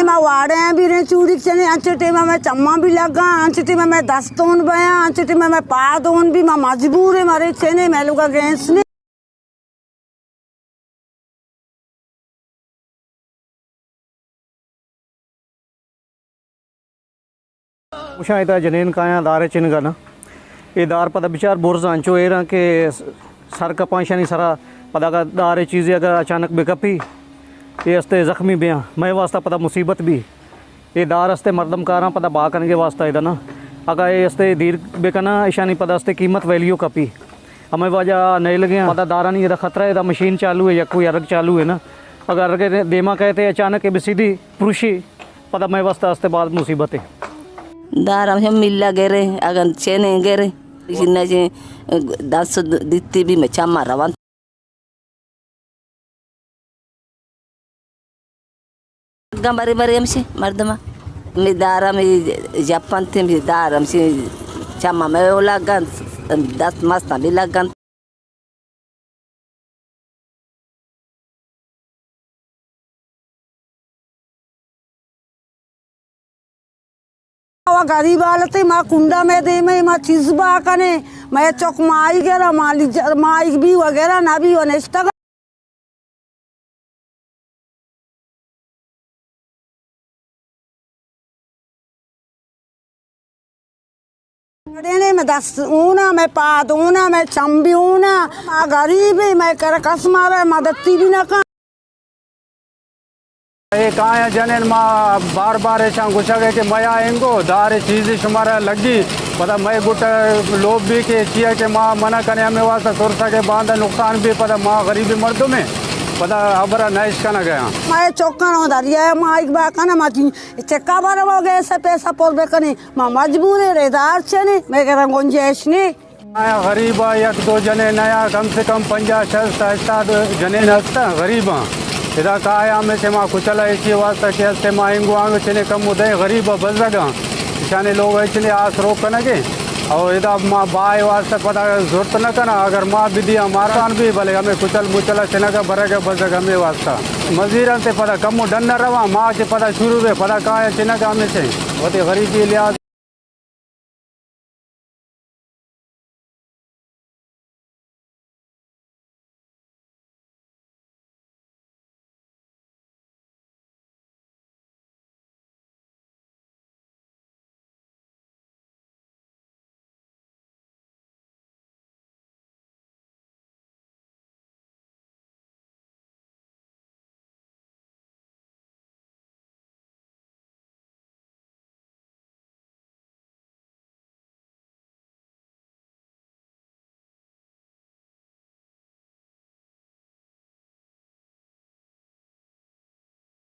चने में वाड़े भी रहे चूड़ी चने अंचटे में मैं चम्मा भी लगा अंचटे में मैं दस्तोन बया अंचटे में मैं पादोन भी मैं मजबूर है मारे चने मैं लोग गैस ने मुशाहिदा जनेन काया दारे चिनगा ना ये दार पता बिचार बोर्स आंचो ए रहा के सर का पांशानी सरा पता का दारे चीज़ें अगर अचानक बेकपी ये हस्ते ज़ख्मी बिया मैं वास्ता पता मुसीबत भी ये दार हस्ते मरदम कारा पता बा करने के वास्ता इधर ना अगर ये हस्ते दीर बेकना ईशानी पता हस्ते कीमत वैल्यू कपी हमें वजह नहीं लगे पता दारा नहीं इधर ख़तरा है मशीन चालू है या कोई अर्ग चालू है ना अगर अर्ग देमा कहते अचानक ये सीधी पुरुषी पता मैं वास्ता हस्ते बाद मुसीबत है दार हम मिला गेरे अगर चेने गेरे इन्ना जे 10 दित्ती भी मैं चम्मा रवान गंबारी बारी हमसे मर्दमा मैं दारा में जापान थे मैं दार हमसे चम्मा में वो लगन 10 मस्ता भी लगन गरीब हालत माँ कुंडा में दे में माँ चिजबा कने मैं चौक माई गेरा माई भी वगैरह ना भी अनेस्ट में दस ऊना मैं पाद ऊना मैं चंबी ऊना माँ गरीब है मैं कर कसमा रहा मदद भी ना कर ये कहाँ जनेन माँ बार बार ऐसा गुस्सा गए कि मैं आएंगो दारे चीज़ें शुमारा लगी पता मैं गुट लोग भी के किया कि माँ मना करने हमें वास्ता सुरसा के बांधा नुकसान भी पता माँ गरीबी मर्दों में पता अबरा नाइश का ना गया मैं चौका ना दरिया माँ एक बार का ना माँ चक्का बार हो गए ऐसा पैसा पोल बेकने माँ मजबूर है रेदार चने मैं कह रहा गुंजाइश नहीं नया गरीब एक दो जने नया कम से कम 50-60 जने हंसता गरीब इधर कहा हमें से माँ कुचल ऐसी वास्ता के हंसते माँ इंगू आगे चले कम उदय गरीब बजगा इशाने लोग ऐसे आस रोक कर के और इधर माँ बाय वास्ते पता जरूरत न करना अगर माँ भी दिया मारकान भी भले हमें कुचल मुचला चना का भरेगा बजगा हमें वास्ता मजीरन से पता कम डन न रवा माँ से पता शुरू में पता कहा है चना का हमें से बहुत गरीबी लिहाज